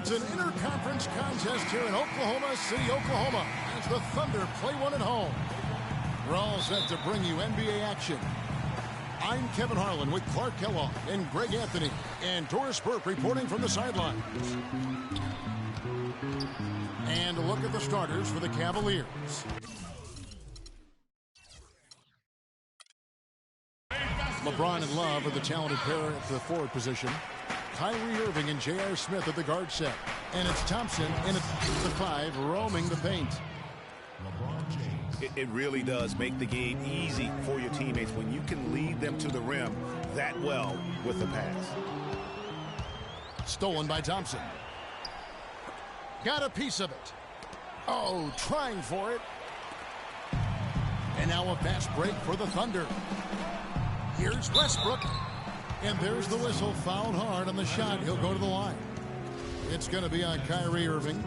It's an interconference contest here in Oklahoma City, Oklahoma, as the Thunder play one at home. We're all set to bring you NBA action. I'm Kevin Harlan with Clark Kellogg and Greg Anthony, and Doris Burke reporting from the sidelines. And a look at the starters for the Cavaliers. LeBron and Love are the talented pair at the forward position. Kyrie Irving and J.R. Smith at the guard set. And it's Thompson and it's the 5 roaming the paint. It really does make the game easy for your teammates when you can lead them to the rim that well with the pass. Stolen by Thompson. Got a piece of it. Oh, trying for it. And now a fast break for the Thunder. Here's Westbrook. And there's the whistle. Fouled hard on the shot. He'll go to the line. It's going to be on Kyrie Irving.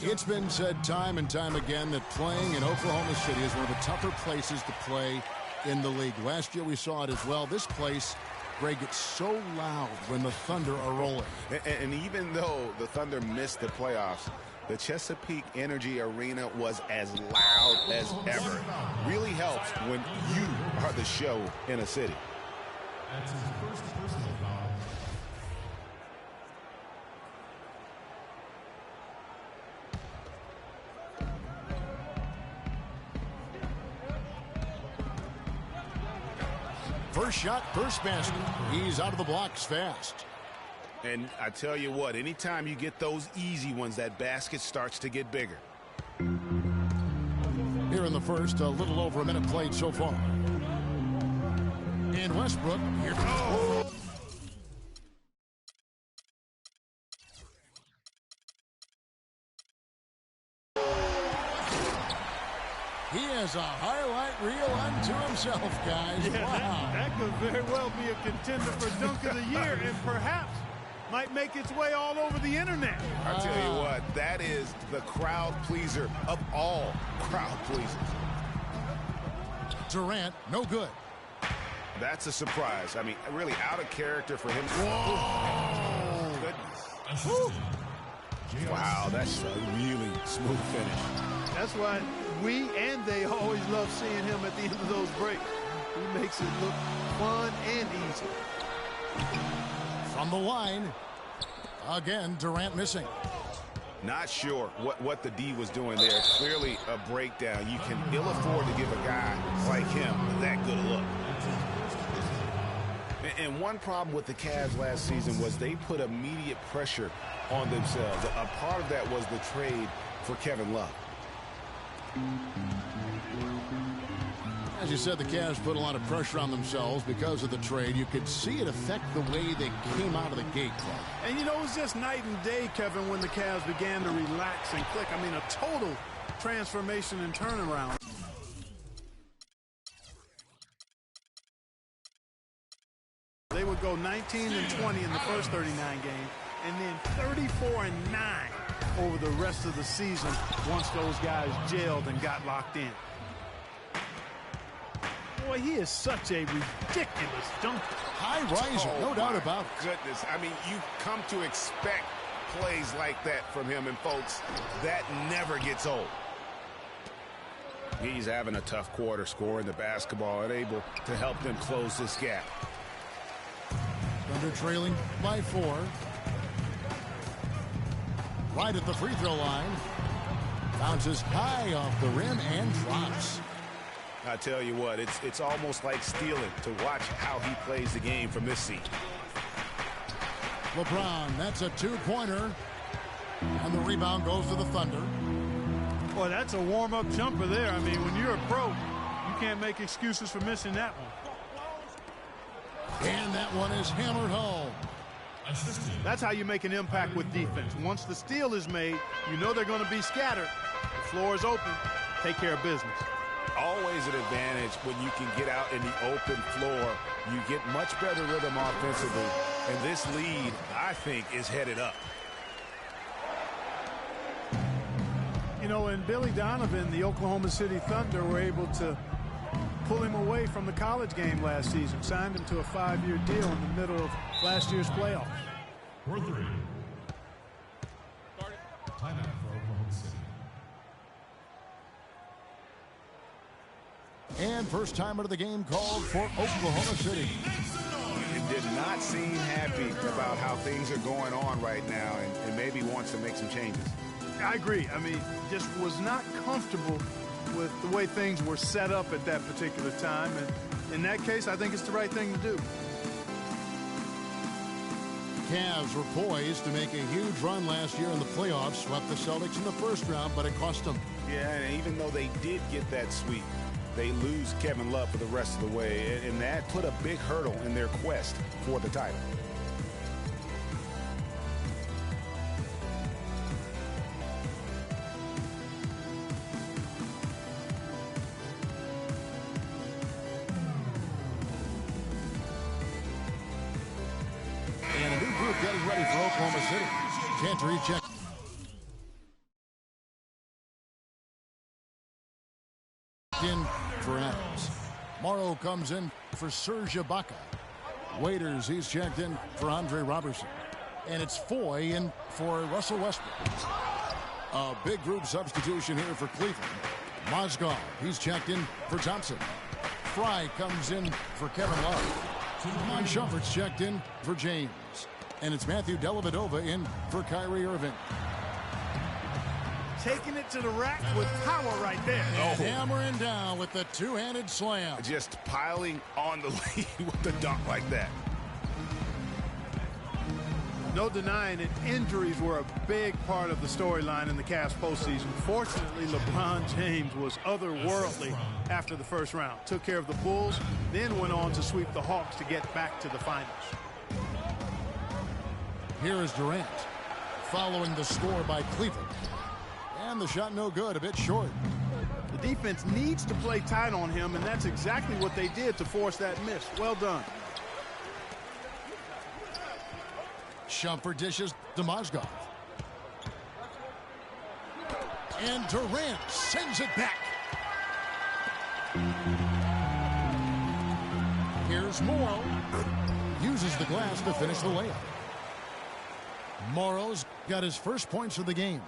It's been said time and time again that playing in Oklahoma City is one of the tougher places to play in the league. Last year we saw it as well. This place, Greg, gets so loud when the Thunder are rolling. And even though the Thunder missed the playoffs, the Chesapeake Energy Arena was as loud as ever. Really helps when you are the show in a city. That's his first personal foul. First shot, first basket. He's out of the blocks fast. And I tell you what, anytime you get those easy ones, that basket starts to get bigger. Here in the first, a little over a minute played so far. And Westbrook, here goes. He has a highlight reel unto himself, guys. Yeah, wow. That could very well be a contender for Dunk of the Year and perhaps might make its way all over the internet. I tell you what, that is the crowd pleaser of all crowd pleasers. Durant, no good. That's a surprise. I mean, really out of character for him. Whoa! Goodness. Woo. Wow, that's a really smooth finish. That's why we and they always love seeing him at the end of those breaks. He makes it look fun and easy. From the line, again, Durant missing. Not sure what the D was doing there. Clearly a breakdown. You can ill afford to give a guy like him that good a look. And one problem with the Cavs last season was they put immediate pressure on themselves. A part of that was the trade for Kevin Love. As you said, the Cavs put a lot of pressure on themselves because of the trade. You could see it affect the way they came out of the gate, Clark. And, you know, it was just night and day, Kevin, when the Cavs began to relax and click. I mean, a total transformation and turnaround. They would go 19 and 20 in the first 39 games, and then 34 and 9 over the rest of the season once those guys gelled and got locked in. Boy, he is such a ridiculous dunker. High riser, no doubt about it. Goodness, I mean, you come to expect plays like that from him, and folks, that never gets old. He's having a tough quarter, scoring the basketball and able to help them close this gap. Thunder trailing by 4. Right at the free throw line. Bounces high off the rim and drops. I tell you what, it's almost like stealing to watch how he plays the game from this seat. LeBron, that's a 2-pointer. And the rebound goes to the Thunder. Boy, that's a warm-up jumper there. I mean, when you're a pro, you can't make excuses for missing that one. And that one is hammered home. That's how you make an impact with defense. Once the steal is made, you know they're going to be scattered. The floor is open. Take care of business. Always an advantage when you can get out in the open floor. You get much better rhythm offensively. And this lead, I think, is headed up. You know, and Billy Donovan, the Oklahoma City Thunder, were able to pull him away from the college game last season, signed him to a 5-year deal in the middle of last year's playoffs. For 3. Timeout for Oklahoma City. And first timer of the game called for Oklahoma City. He did not seem happy about how things are going on right now and maybe wants to make some changes. I agree. I mean, just was not comfortable with the way things were set up at that particular time. And in that case, I think it's the right thing to do. Cavs were poised to make a huge run last year in the playoffs, swept the Celtics in the first round, but it cost them. Yeah, and even though they did get that sweep, they lose Kevin Love for the rest of the way, and that put a big hurdle in their quest for the title. And a new group getting ready for Oklahoma City. Chantry check. In for Adams. Morrow comes in for Serge Ibaka. Waiters, he's checked in for Andre Robertson. And it's Foy in for Russell Westbrook. A big group substitution here for Cleveland. Mozgov, he's checked in for Thompson. Fry comes in for Kevin Love. Iman Shumpert's checked in for James. And it's Matthew Dellavedova in for Kyrie Irving. Taking it to the rack with power right there. And hammering down with the two-handed slam. Just piling on the lead with the dunk like that. No denying it, injuries were a big part of the storyline in the Cavs postseason. Fortunately, LeBron James was otherworldly after the first round. Took care of the Bulls, then went on to sweep the Hawks to get back to the finals. Here is Durant following the score by Cleveland. And the shot no good, a bit short. The defense needs to play tight on him, and that's exactly what they did to force that miss. Well done. Shumpert dishes to Mozgov. And Durant sends it back. Here's Morrow. Uses the glass to finish the layup. Morrow's got his first points of the game.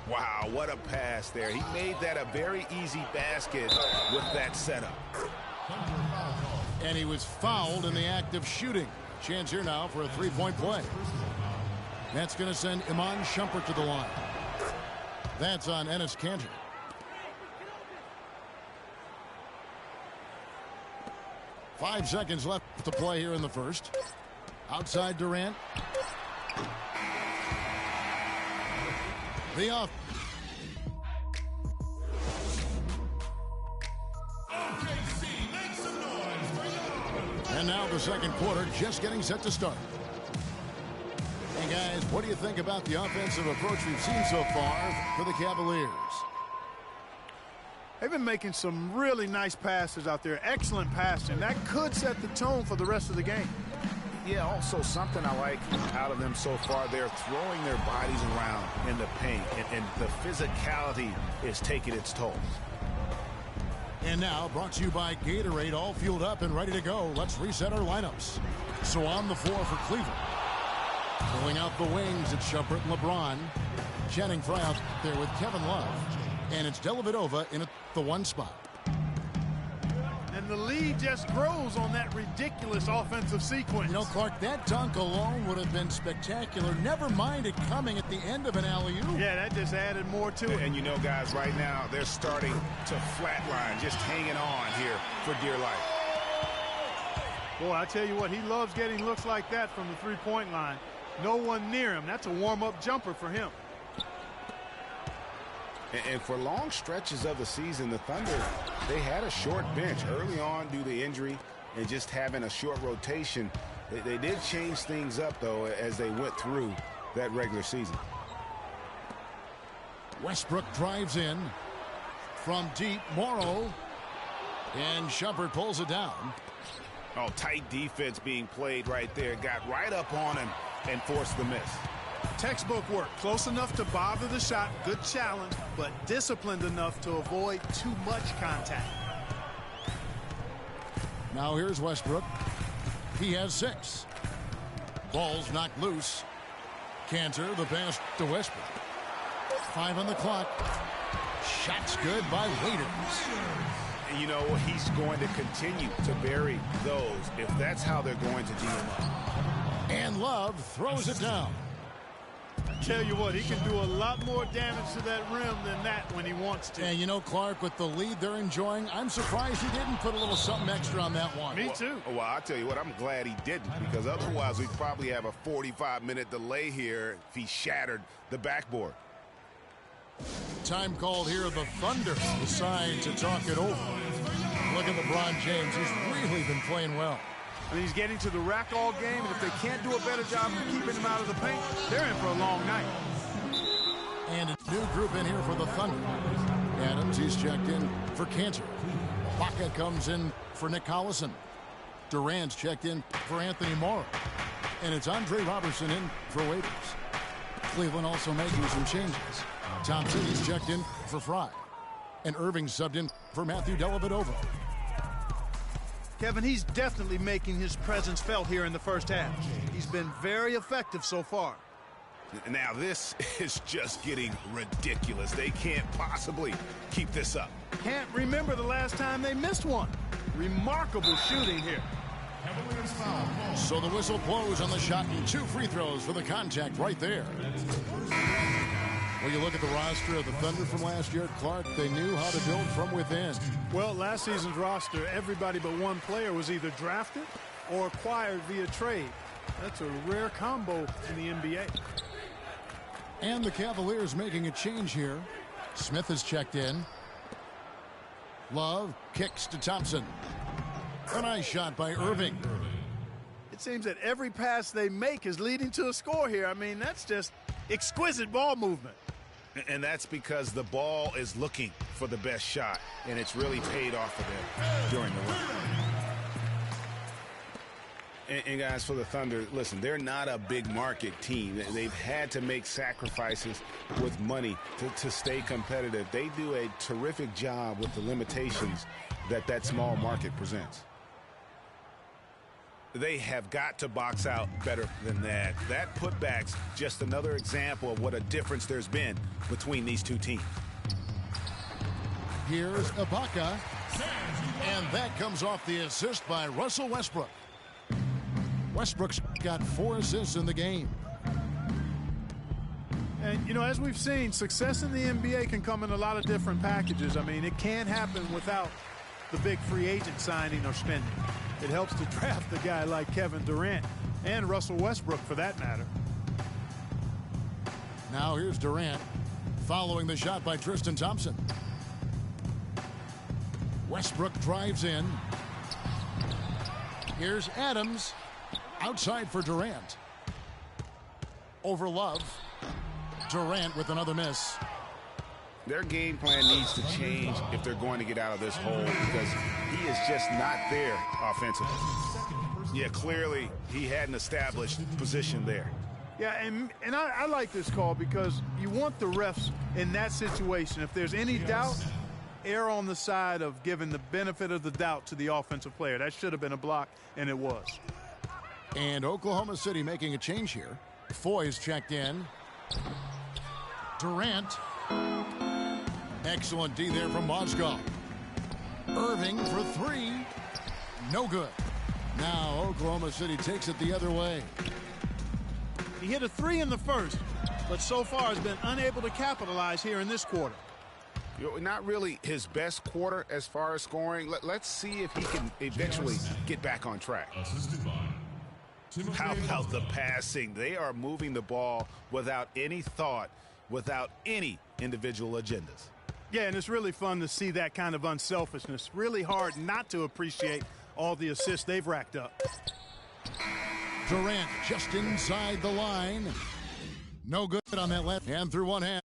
Wow, what a pass there. He made that a very easy basket with that setup. And he was fouled in the act of shooting. Chance here now for a three-point play. That's going to send Iman Shumpert to the line. That's on Enes Kanter. Five seconds left to play here in the first. Outside Durant. The off. And now the second quarter just getting set to start. Hey guys, what do you think about the offensive approach we've seen so far for the Cavaliers? They've been making some really nice passes out there. Excellent passing. That could set the tone for the rest of the game. Yeah, also something I like out of them so far, they're throwing their bodies around in the paint, and the physicality is taking its toll. And now, brought to you by Gatorade, all fueled up and ready to go. Let's reset our lineups. So on the floor for Cleveland. Pulling out the wings, it's Shumpert and LeBron. Channing Frye out there with Kevin Love. And it's Dellavedova in the one spot. And the lead just grows on that ridiculous offensive sequence. You know, Clark, that dunk alone would have been spectacular. Never mind it coming at the end of an alley-oop. Yeah, that just added more to it. And you know, guys, right now, they're starting to flatline, just hanging on here for dear life. Boy, I tell you what, he loves getting looks like that from the three-point line. No one near him. That's a warm-up jumper for him. And for long stretches of the season, the Thunder, they had a short bench early on due to injury and just having a short rotation. They did change things up, though, as they went through that regular season. Westbrook drives in from deep. Morrow. And Shumpert pulls it down. Oh, tight defense being played right there. Got right up on him and forced the miss. Textbook work. Close enough to bother the shot. Good challenge, but disciplined enough to avoid too much contact. Now here's Westbrook. He has 6. Ball's knocked loose. Cantor, the pass to Westbrook. 5 on the clock. Shots good by Waiters. You know, he's going to continue to bury those if that's how they're going to DM up. And Love throws it down. Tell you what, he can do a lot more damage to that rim than that when he wants to. And you know, Clark, with the lead they're enjoying, I'm surprised he didn't put a little something extra on that one. Me too. Well, I'll tell you what, I'm glad he didn't, because otherwise we'd probably have a 45-minute delay here if he shattered the backboard. Time called here. The Thunder decide to talk it over. Look at LeBron James. He's really been playing well. I mean, he's getting to the rack all game, and if they can't do a better job of keeping him out of the paint, they're in for a long night. And a new group in here for the Thunder. Adams, he's checked in for Cantor. Baca comes in for Nick Collison. Durant's checked in for Anthony Morrow. And it's Andre Robertson in for Waiters. Cleveland also making some changes. Thompson, he's checked in for Fry. And Irving subbed in for Matthew Dellavedova. Kevin, he's definitely making his presence felt here in the first half. He's been very effective so far. Now this is just getting ridiculous. They can't possibly keep this up. Can't remember the last time they missed one. Remarkable shooting here. So the whistle blows on the shot and 2 free throws for the contact right there. When you look at the roster of the Thunder from last year, Clark, they knew how to build from within. Well, last season's roster, everybody but one player was either drafted or acquired via trade. That's a rare combo in the NBA. And the Cavaliers making a change here. Smith is checked in. Love kicks to Thompson. A nice shot by Irving. It seems that every pass they make is leading to a score here. I mean, that's just exquisite ball movement. And that's because the ball is looking for the best shot, and it's really paid off for them during the run. And guys, for the Thunder, listen, they're not a big market team. They've had to make sacrifices with money to stay competitive. They do a terrific job with the limitations that small market presents. They have got to box out better than that. That putback's just another example of what a difference there's been between these two teams. Here's Ibaka. And that comes off the assist by Russell Westbrook. Westbrook's got 4 assists in the game. And, you know, as we've seen, success in the NBA can come in a lot of different packages. I mean, it can't happen without the big free agent signing or spending. It helps to draft a guy like Kevin Durant and Russell Westbrook, for that matter. Now here's Durant following the shot by Tristan Thompson. Westbrook drives in. Here's Adams outside for Durant. Over Love. Durant with another miss. Their game plan needs to change if they're going to get out of this hole, because he is just not there offensively. Yeah, clearly he had an established position there. Yeah, and I like this call because you want the refs in that situation. If there's any doubt, err on the side of giving the benefit of the doubt to the offensive player. That should have been a block, and it was. And Oklahoma City making a change here. Foy's checked in. Durant. Excellent D there from Mozgov. Irving for 3. No good. Now Oklahoma City takes it the other way. He hit a 3 in the first, but so far has been unable to capitalize here in this quarter. Not really his best quarter as far as scoring. Let's see if he can eventually get back on track. How about the passing? They are moving the ball without any thought, without any individual agendas. Yeah, and it's really fun to see that kind of unselfishness. Really hard not to appreciate all the assists they've racked up. Durant just inside the line. No good on that left hand through one hand.